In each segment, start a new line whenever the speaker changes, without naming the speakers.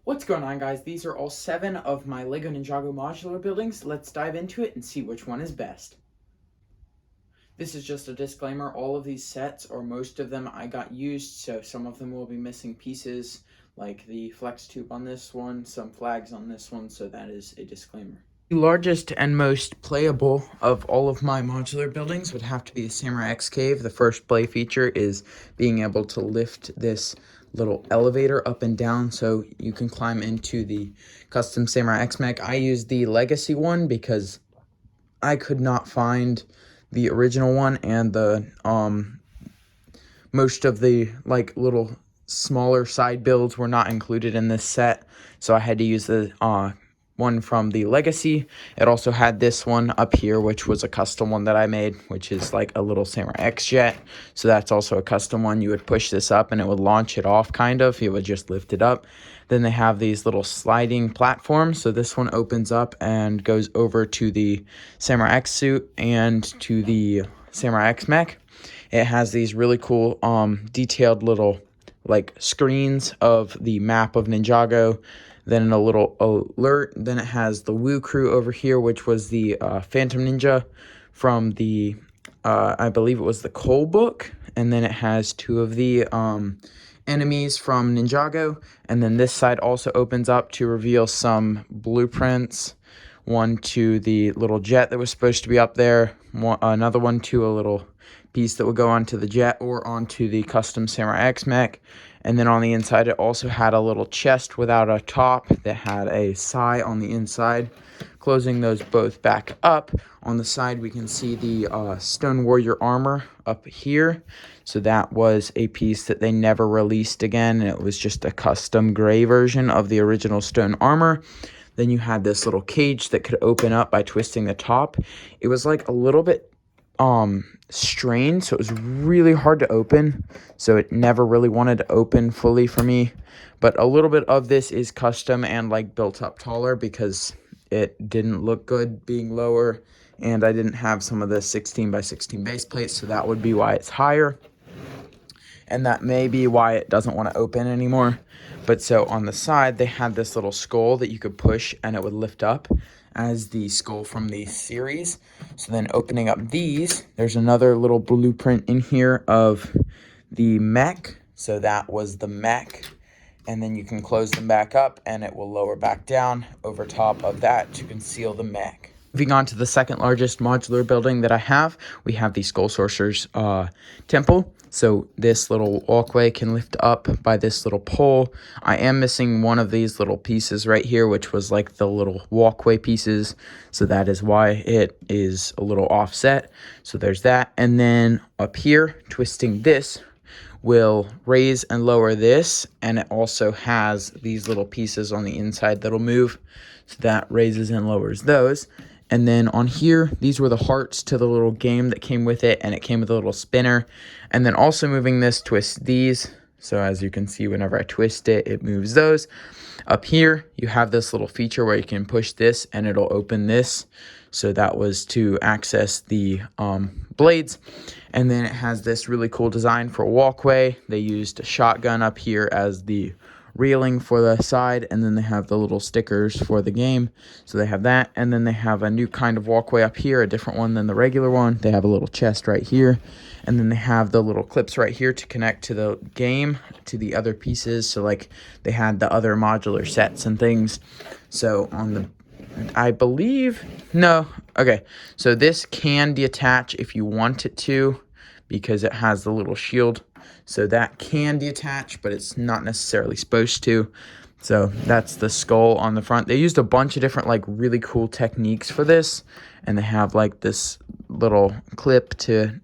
What's going on, guys? These are all 7 of my LEGO Ninjago modular buildings. Let's dive into it and see which one is best. This is just a disclaimer. All of these sets, or most of them, I got used, so some of them will be missing pieces, like the flex tube on this one, some flags on this one, so that is a disclaimer. The largest and most playable of all of my modular buildings would have to be the Samurai X Cave. The first play feature is being able to lift this little elevator up and down so you can climb into the custom Samurai X mech. I used the legacy one because I could not find the original one, and the most of the little smaller side builds were not included in this set, so I had to use the one from the legacy. It also had this one up here, which was a custom one that I made, which is like a little Samurai X jet. So that's also a custom one. You would push this up and it would launch it off, kind of. It would just lift it up. Then they have these little sliding platforms. So this one opens up and goes over to the Samurai X suit and to the Samurai X mech. It has these really cool detailed little screens of the map of Ninjago, then a little alert. Then it has the Woo crew over here, which was the Phantom Ninja from the, I believe it was the Cole book. And then it has 2 of the enemies from Ninjago. And then this side also opens up to reveal some blueprints. One to the little jet that was supposed to be up there. Another one to a little piece that would go onto the jet or onto the custom Samurai X mech. And then on the inside, it also had a little chest without a top that had a sai on the inside. Closing those both back up, on the side we can see the Stone Warrior armor up here. So that was a piece that they never released again, and it was just a custom gray version of the original stone armor. Then you had this little cage that could open up by twisting the top. It was like a little bit strained, so it was really hard to open, so it never really wanted to open fully for me. But a little bit of this is custom and built up taller because it didn't look good being lower, and I didn't have some of the 16 by 16 base plates, so that would be why it's higher, and that may be why it doesn't want to open anymore. But so on the side, they had this little skull that you could push and it would lift up as the skull from the series. So then opening up these, there's another little blueprint in here of the mech. So that was the mech. And then you can close them back up and it will lower back down over top of that to conceal the mech. Moving on to the second largest modular building that I have, we have the Skull Sorcerer's temple. So this little walkway can lift up by this little pole. I am missing one of these little pieces right here, which was like the little walkway pieces. So that is why it is a little offset. So there's that. And then up here, twisting this will raise and lower this. And it also has these little pieces on the inside that'll move. So that raises and lowers those. And then on here, these were the hearts to the little game that came with it, and it came with a little spinner. And then also moving this twists these. So as you can see, whenever I twist it, it moves those. Up here, you have this little feature where you can push this and it'll open this. So that was to access the blades. And then it has this really cool design for a walkway. They used a shotgun up here as the railing for the side, and then they have the little stickers for the game. So they have that, and then they have a new kind of walkway up here, a different one than the regular one. They have a little chest right here, and then they have the little clips right here to connect to the game, to the other pieces. So they had the other modular sets and things. So on the, I believe, no, okay, so this can detach if you want it to, because it has the little shield. So that can detach, but it's not necessarily supposed to. So that's the skull on the front. They used a bunch of different really cool techniques for this, and they have this little clip to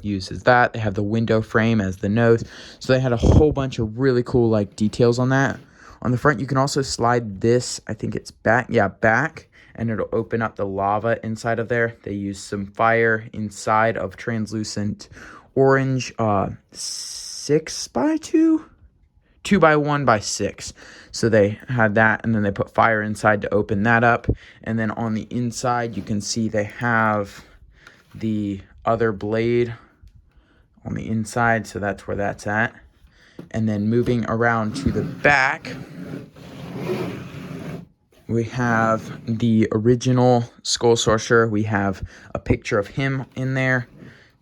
use as that. They have the window frame as the nose. So they had a whole bunch of really cool details on that. On the front, you can also slide this, I think it's back, yeah, back, and it'll open up the lava inside of there. They used some fire inside of translucent orange 6x2, 2x1x6. So they had that, and then they put fire inside to open that up. And then on the inside, you can see they have the other blade on the inside, so that's where that's at. And then moving around to the back, we have the original Skull Sorcerer. We have a picture of him in there.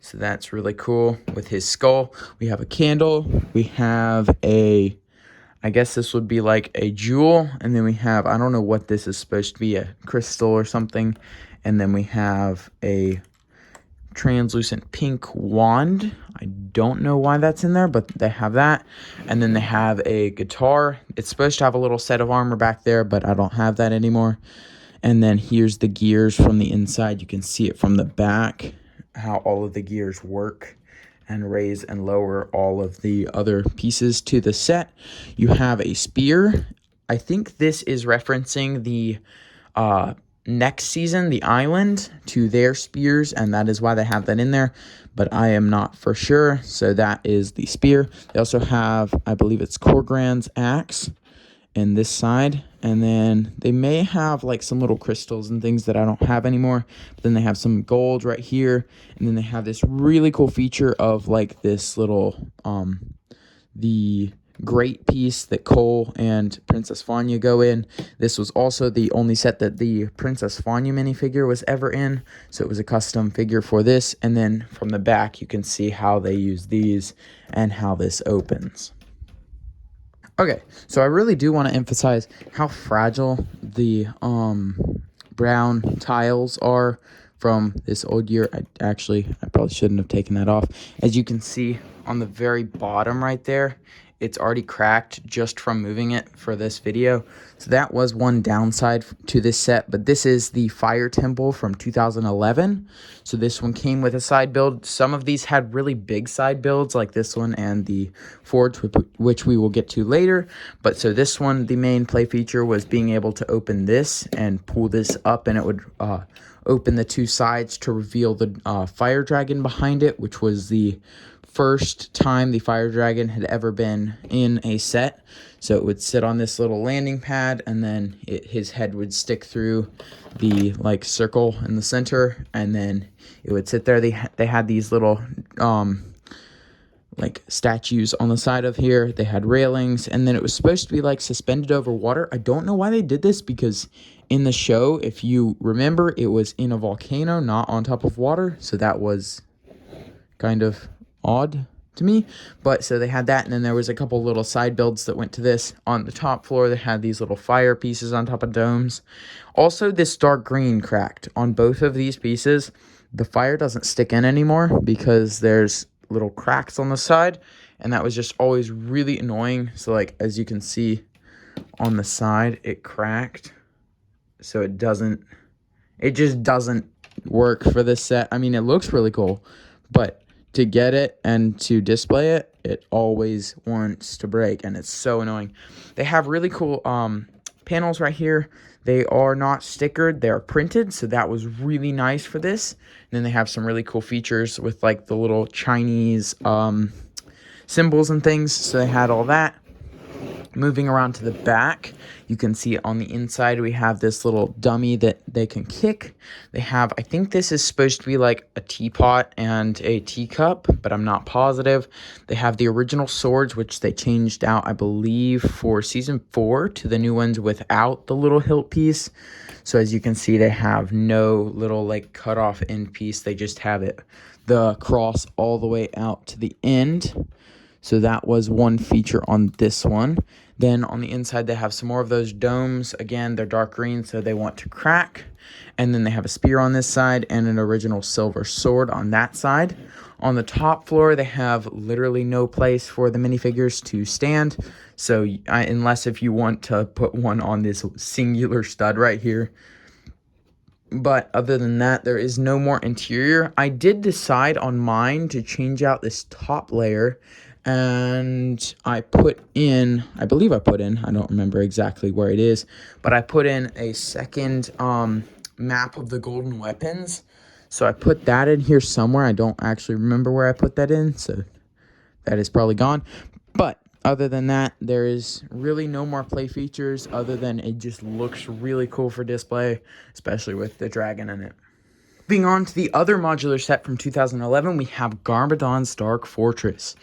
So that's really cool with his skull. We have a candle. We have I guess this would be like a jewel. And then we have, I don't know what this is supposed to be, a crystal or something. And then we have a translucent pink wand. I don't know why that's in there, but they have that. And then they have a guitar. It's supposed to have a little set of armor back there, but I don't have that anymore. And then here's the gears from the inside. You can see it from the back, how all of the gears work and raise and lower all of the other pieces to the set. You have a spear. I think this is referencing the next season, the island, to their spears, and that is why they have that in there, but I am not for sure. So that is the spear. They also have, I believe it's Korgran's axe in this side, and then they may have like some little crystals and things that I don't have anymore, but then they have some gold right here, and then they have this really cool feature of like this little the great piece that Cole and Princess Fanya go in. This was also the only set that the Princess Fanya minifigure was ever in, so it was a custom figure for this. And then from the back you can see how they use these and how this opens. Okay, so I really do want to emphasize how fragile the brown tiles are from this old year. I probably shouldn't have taken that off. As you can see on the very bottom right there, it's already cracked just from moving it for this video. So that was one downside to this set, but this is the Fire Temple from 2011. So this one came with a side build. Some of these had really big side builds like this one and the Forge, which we will get to later. But so this one, the main play feature was being able to open this and pull this up, and it would open the two sides to reveal the fire dragon behind it, which was the first time the fire dragon had ever been in a set. So it would sit on this little landing pad, and then his head would stick through the like circle in the center, and then it would sit there. They had these little like statues on the side of here. They had railings, and then it was supposed to be like suspended over water. I don't know why they did this, because in the show, if you remember, it was in a volcano, not on top of water. So that was kind of odd to me. But so they had that, and then there was a couple little side builds that went to this. On the top floor, they had these little fire pieces on top of domes. Also, this dark green cracked on both of these pieces. The fire doesn't stick in anymore because there's little cracks on the side, and that was just always really annoying. So like, as you can see on the side, it cracked, so it just doesn't work for this set. I mean, it looks really cool, but to get it and to display it, it always wants to break, and it's so annoying. They have really cool panels right here. They are not stickered, they're printed, so that was really nice for this. And then they have some really cool features with like the little Chinese symbols and things, so they had all that. Moving around to the back, you can see on the inside we have this little dummy that they can kick. They have, I think this is supposed to be like a teapot and a teacup, but I'm not positive. They have the original swords, which they changed out, I believe, for season 4 to the new ones without the little hilt piece. So as you can see, they have no little like cut off end piece. They just have it, the cross all the way out to the end. So that was one feature on this one. Then on the inside, they have some more of those domes. Again, they're dark green, so they want to crack. And then they have a spear on this side and an original silver sword on that side. On the top floor, they have literally no place for the minifigures to stand. So unless if you want to put one on this singular stud right here. But other than that, there is no more interior. I did decide on mine to change out this top layer, and I believe I put in, I don't remember exactly where it is, but I put in a second map of the golden weapons. So I put that in here somewhere. I don't actually remember where I put that in, so that is probably gone. But other than that, there is really no more play features other than it just looks really cool for display, especially with the dragon in it. Moving on to the other modular set from 2011, we have Garbodon's Dark Fortress.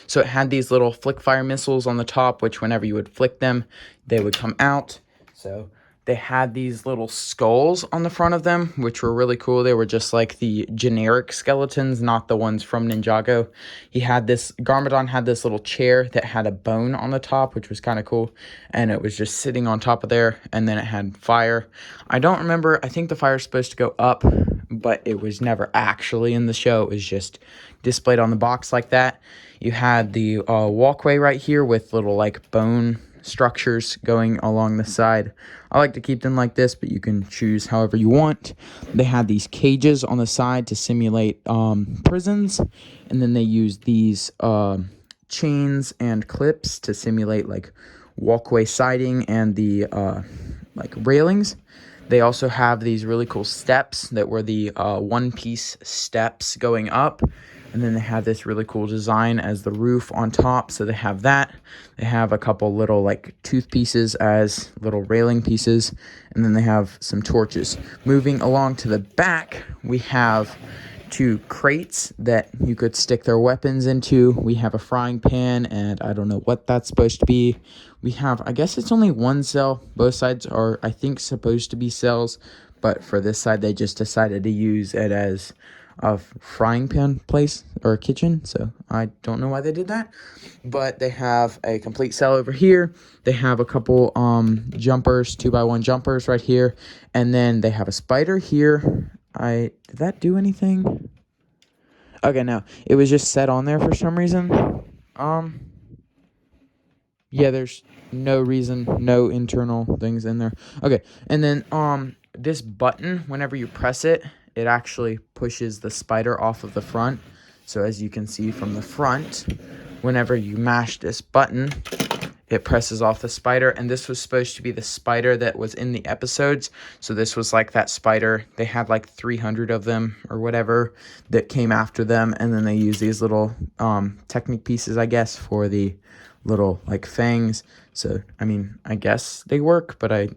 So it had these little flick fire missiles on the top, which whenever you would flick them, they would come out. So they had these little skulls on the front of them, which were really cool. They were just like the generic skeletons, not the ones from Ninjago. Garmadon had this little chair that had a bone on the top, which was kind of cool. And it was just sitting on top of there, and then it had fire. I don't remember, I think the fire's supposed to go up, but it was never actually in the show. It was just displayed on the box like that. You had the walkway right here with little like bone structures going along the side. I like to keep them like this, but you can choose however you want. They had these cages on the side to simulate prisons, and then they used these chains and clips to simulate like walkway siding and the like railings. They also have these really cool steps that were the one-piece steps going up. And then they have this really cool design as the roof on top. So they have that. They have a couple little like tooth pieces as little railing pieces. And then they have some torches. Moving along to the back, we have 2 crates that you could stick their weapons into. We have a frying pan, and I don't know what that's supposed to be. We have, I guess it's only one cell. Both sides are, I think, supposed to be cells. But for this side, they just decided to use it as a frying pan place or a kitchen, so I don't know why they did that. But they have a complete cell over here. They have a couple jumpers, 2x1 jumpers right here, and then they have a spider here. Did that do anything? Okay, no, it was just set on there for some reason. Yeah, there's no reason, no internal things in there. Okay, and then this button, whenever you press it, it actually pushes the spider off of the front. So as you can see from the front, whenever you mash this button, it presses off the spider. And this was supposed to be the spider that was in the episodes. So this was like that spider. They had like 300 of them or whatever that came after them. And then they used these little Technic pieces, I guess, for the little like fangs. So, I mean, I guess they work, but I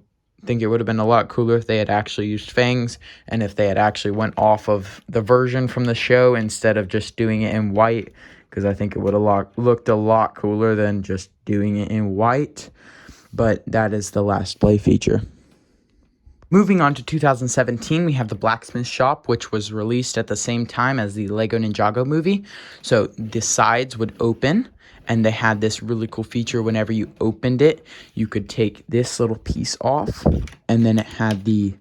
think it would have been a lot cooler if they had actually used fangs, and if they had actually went off of the version from the show instead of just doing it in white, because I think it would have looked a lot cooler than just doing it in white. But that is the last play feature. Moving on to 2017, we have the Blacksmith Shop, which was released at the same time as the Lego Ninjago movie. So the sides would open, and they had this really cool feature. Whenever you opened it, you could take this little piece off, and then it had the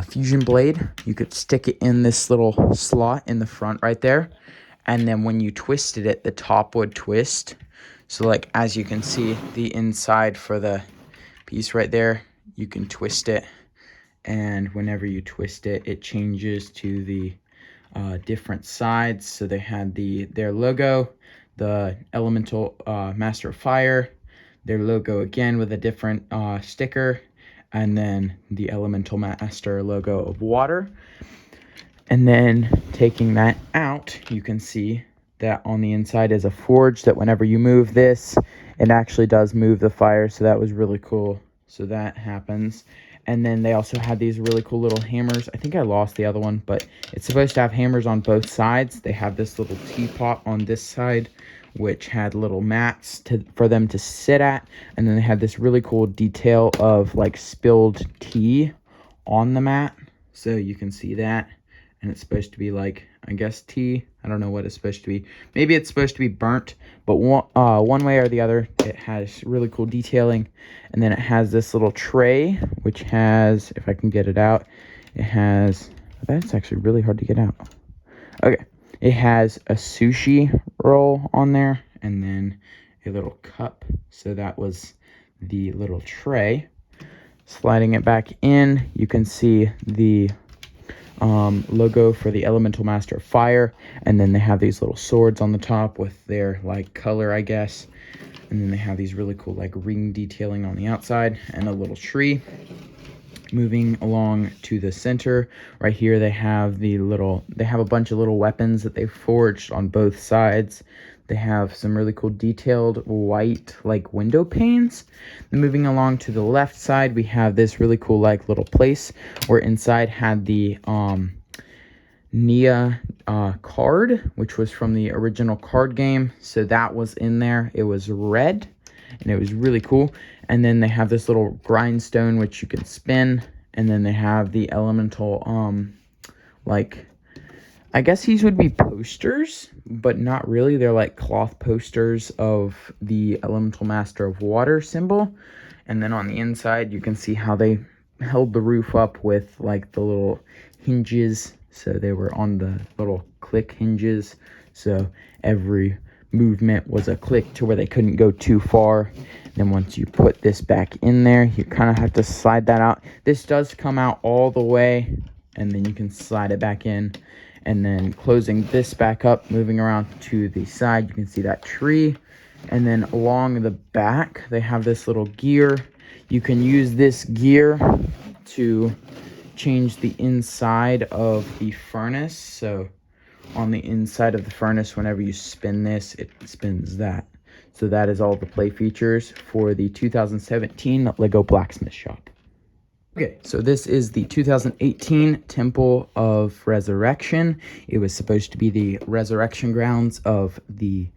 fusion blade. You could stick it in this little slot in the front right there, and then when you twisted it, the top would twist. So like, as you can see, the inside for the piece right there, you can twist it, and whenever you twist it, it changes to the different sides. So they had their logo, the Elemental Master of Fire, their logo again with a different sticker, and then the Elemental Master logo of Water. And then taking that out, you can see that on the inside is a forge that whenever you move this, it actually does move the fire. So that was really cool. So that happens. And then they also had these really cool little hammers. I think I lost the other one, but it's supposed to have hammers on both sides. They have this little teapot on this side, which had little mats for them to sit at. And then they had this really cool detail of like spilled tea on the mat. So you can see that. And it's supposed to be like, I guess, tea. I don't know what it's supposed to be. Maybe it's supposed to be burnt, but one way or the other, it has really cool detailing. And then it has this little tray, which has, if I can get it out, it has, that's actually really hard to get out. Okay, it has a sushi roll on there, and then a little cup. So that was the little tray. Sliding it back in, you can see the logo for the Elemental Master of Fire, and then they have these little swords on the top with their like color, I guess, and then they have these really cool like ring detailing on the outside and a little tree. Moving along to the center right here, they have a bunch of little weapons that they forged on both sides. They have some really cool detailed white like window panes. Then moving along to the left side, we have this really cool like little place where inside had the Nia card, which was from the original card game. So that was in there. It was red. and it was really cool. And then they have this little grindstone which you can spin, and then they have the elemental like, I guess these would be posters, but not really. They're like cloth posters of the Elemental Master of Water symbol. And then on the inside, you can see how they held the roof up with like the little hinges. So they were on the little click hinges. So every movement was a click to where they couldn't go too far. Then once you put this back in there, you kind of have to slide that out. This does come out all the way, and then you can slide it back in. And then closing this back up, moving around to the side, you can see that tree. And then along the back, they have this little gear. You can use this gear to change the inside of the furnace. So on the inside of the furnace, whenever you spin this, it spins that. So that is all the play features for the 2017 Lego Blacksmith Shop. Okay, so this is the 2018 Temple of Resurrection. It was supposed to be the resurrection grounds of the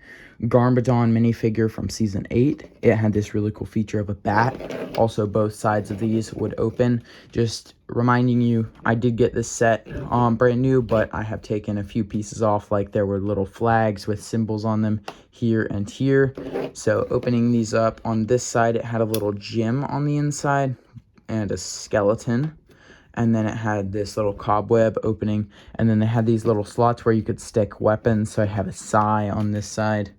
Garmadon minifigure from Season 8. It had this really cool feature of a bat. Also, both sides of these would open. Just reminding you, I did get this set brand new, but I have taken a few pieces off, like there were little flags with symbols on them here and here. So opening these up, on this side, it had a little gem on the inside and a skeleton, and then it had this little cobweb opening, and then they had these little slots where you could stick weapons. So I have a sai on this side.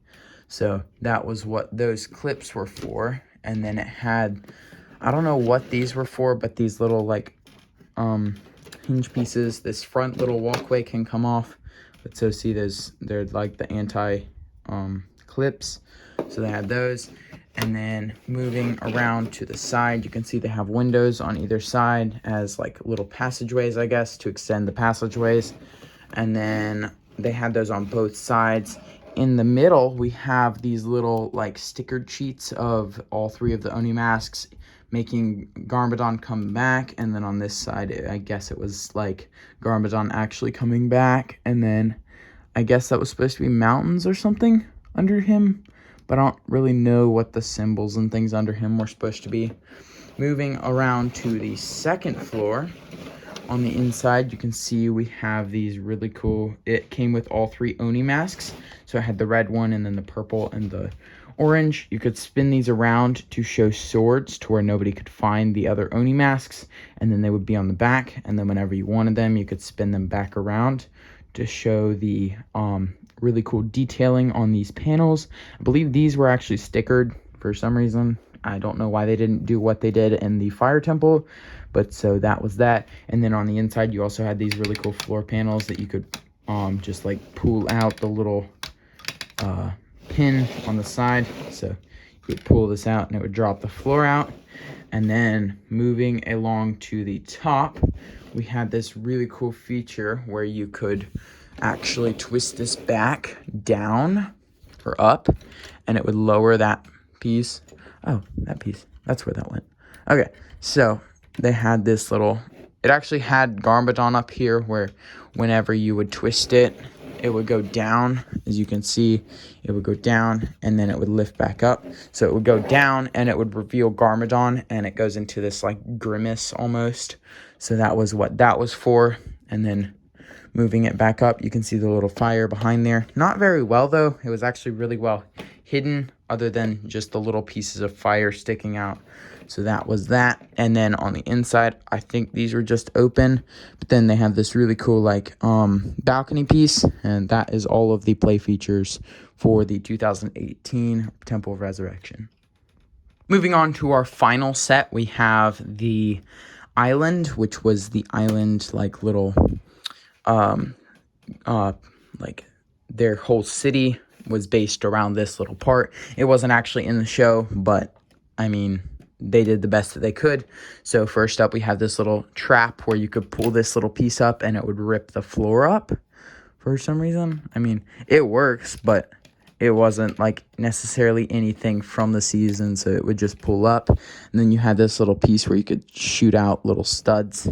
So that was what those clips were for. And then it had, I don't know what these were for, but these little like hinge pieces. This front little walkway can come off, but so see they're like the anti clips. So they had those. And then moving around to the side, you can see they have windows on either side as like little passageways, I guess, to extend the passageways. And then they had those on both sides. In the middle, we have these little like stickered sheets of all three of the Oni masks, making Garmadon come back. And then on this side, I guess it was like Garmadon actually coming back. And then I guess that was supposed to be mountains or something under him, but I don't really know what the symbols and things under him were supposed to be. Moving around to the second floor, on the inside, you can see we have these really cool, it came with all three Oni masks. So I had the red one, and then the purple and the orange. You could spin these around to show swords to where nobody could find the other Oni masks, and then they would be on the back. And then whenever you wanted them, you could spin them back around to show the really cool detailing on these panels. I believe these were actually stickered for some reason. I don't know why they didn't do what they did in the Fire Temple, but so that was that. And then on the inside, you also had these really cool floor panels that you could just like pull out the little pin on the side. So you would pull this out and it would drop the floor out. And then moving along to the top, we had this really cool feature where you could actually twist this back down or up, and it would lower that piece. Oh, that piece, that's where that went. Okay, so they had this little, it actually had Garmadon up here where whenever you would twist it, it would go down. As you can see, it would go down and then it would lift back up. So it would go down and it would reveal Garmadon, and it goes into this like grimace almost. So that was what that was for. And then moving it back up, you can see the little fire behind there. Not very well, though. It was actually really well hidden, other than just the little pieces of fire sticking out. So that was that. And then on the inside, I think these were just open. But then they have this really cool, like, balcony piece. And that is all of the play features for the 2018 Temple of Resurrection. Moving on to our final set, we have the island, which was the island, like, little like their whole city was based around this little part. It wasn't actually in the show, but I mean, they did the best that they could. So first up, we have this little trap where you could pull this little piece up and it would rip the floor up for some reason. I mean, it works, but it wasn't like necessarily anything from the season, so it would just pull up. And then you had this little piece where you could shoot out little studs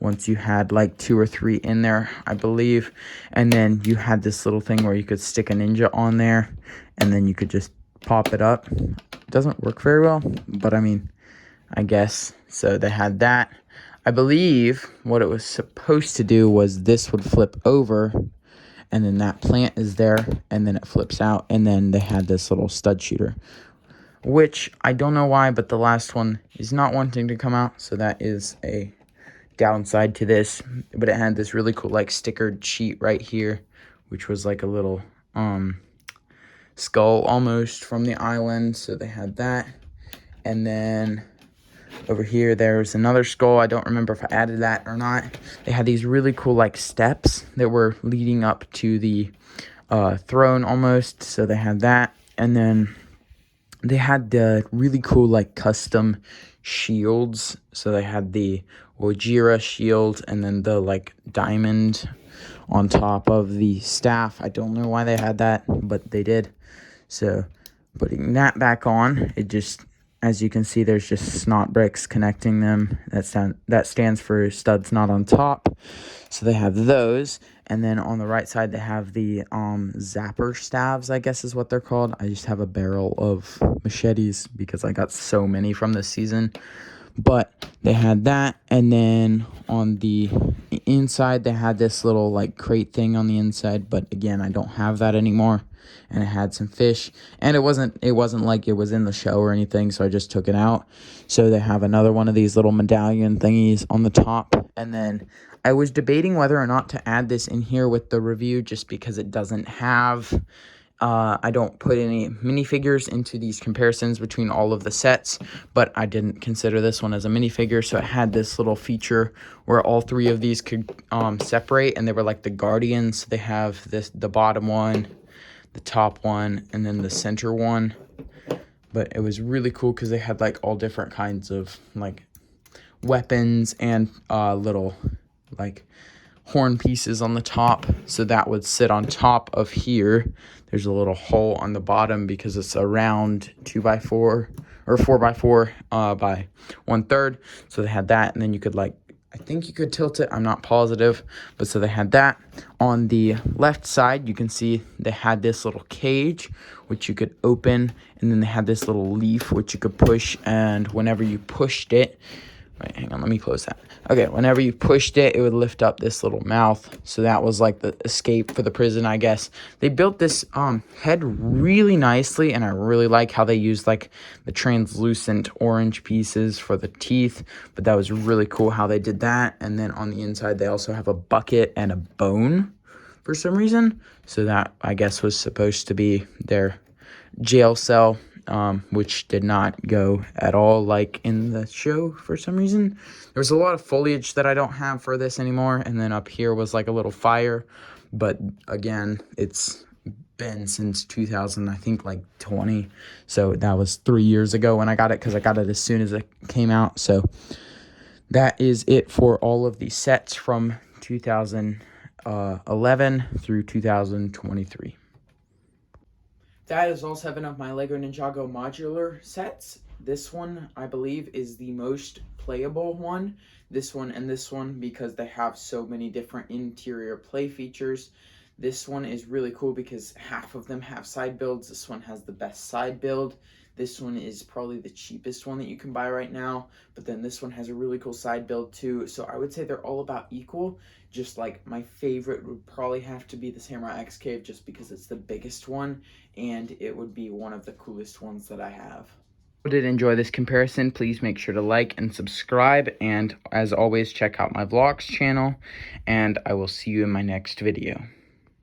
once you had like 2 or 3 in there, I believe. And then you had this little thing where you could stick a ninja on there, and then you could just pop it up. It doesn't work very well, but I mean, I guess. So they had that. I believe what it was supposed to do was this would flip over, and then that plant is there, and then it flips out, and then they had this little stud shooter, which I don't know why, but the last one is not wanting to come out, so that is a downside to this. But it had this really cool like stickered sheet right here, which was like a little skull almost from the island, so they had that. And then over here there's another skull. I don't remember if I added that or not. They had these really cool like steps that were leading up to the throne almost, so they had that. And then they had the really cool like custom shields. So they had the Ojira shield and then the like diamond on top of the staff. I don't know why they had that, but they did. So putting that back on, it just, as you can see, there's just snot bricks connecting them. That stands for studs not on top. So they have those. And then on the right side, they have the zapper staves, I guess is what they're called. I just have a barrel of machetes because I got so many from this season. But they had that, and then on the inside, they had this little, like, crate thing on the inside, but again, I don't have that anymore, and it had some fish, and it wasn't like it was in the show or anything, so I just took it out. So they have another one of these little medallion thingies on the top, and then I was debating whether or not to add this in here with the review, just because it doesn't have... I don't put any minifigures into these comparisons between all of the sets, but I didn't consider this one as a minifigure, so it had this little feature where all three of these could separate, and they were like the guardians. They have the bottom one, the top one, and then the center one. But it was really cool because they had like all different kinds of like weapons and little like horn pieces on the top, so that would sit on top of here. There's a little hole on the bottom because it's a round 2x4 or 4x4 by 1/3. So they had that, and then you could like, I think you could tilt it, I'm not positive, but so they had that. On the left side, you can see they had this little cage which you could open, and then they had this little leaf which you could push, and whenever you pushed it, wait, hang on, let me close that. Okay, whenever you pushed it, it would lift up this little mouth. So that was like the escape for the prison, I guess. They built this head really nicely, and I really like how they used like the translucent orange pieces for the teeth. But that was really cool how they did that. And then on the inside, they also have a bucket and a bone for some reason. So that, I guess, was supposed to be their jail cell. Which did not go at all like in the show for some reason. There was a lot of foliage that I don't have for this anymore, and then up here was like a little fire, but again, it's been since 2000, I think like 20, so that was 3 years ago when I got it, because I got it as soon as it came out. So that is it for all of the sets from 2011 through 2023. That is all 7 of my LEGO Ninjago modular sets. This one, I believe, is the most playable one. This one and this one, because they have so many different interior play features. This one is really cool because half of them have side builds. This one has the best side build. This one is probably the cheapest one that you can buy right now, but then this one has a really cool side build too. So I would say they're all about equal. Just like my favorite would probably have to be the Samurai X Cave, just because it's the biggest one and it would be one of the coolest ones that I have. If you did enjoy this comparison, please make sure to like and subscribe, and as always, check out my vlogs channel, and I will see you in my next video.